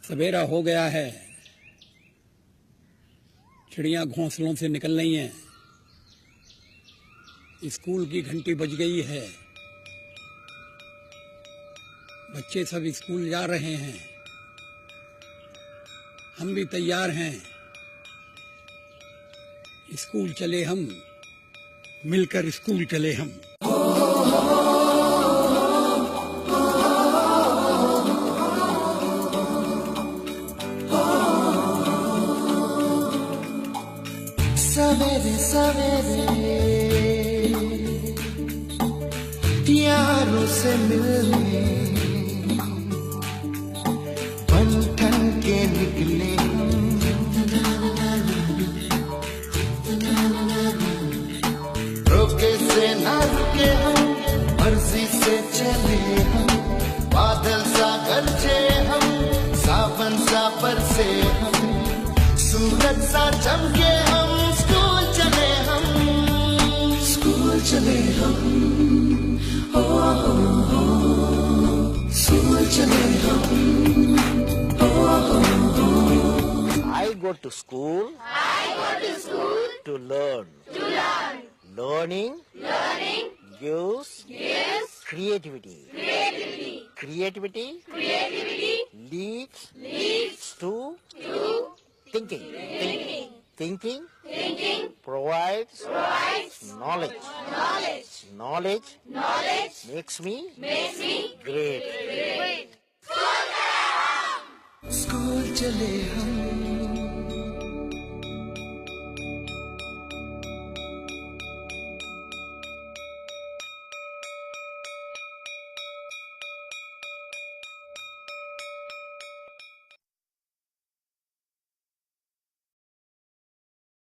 सवेरा हो गया है, चिड़ियां घोंसलों से निकल रही हैं, स्कूल की घंटी बज गई है, बच्चे सब स्कूल जा रहे हैं, हम भी तैयार हैं, स्कूल चले हम, मिलकर स्कूल चले हम। सवेरे सवेरे यारों से मिलने बन ठन के निकले रोके से ना रुके हम, मर्जी से चले हम, बादल सा गरजे हम, सावन सा बरसे हम, सूरज सा चमके हम, स्कूल चले हम, स्कूल चले हम, ओ स्कूल चले हम, ओ I go to school. To learn. Learning gives creativity. Creativity leads to thinking. Thinking provides knowledge. Knowledge makes me great. School चले हम।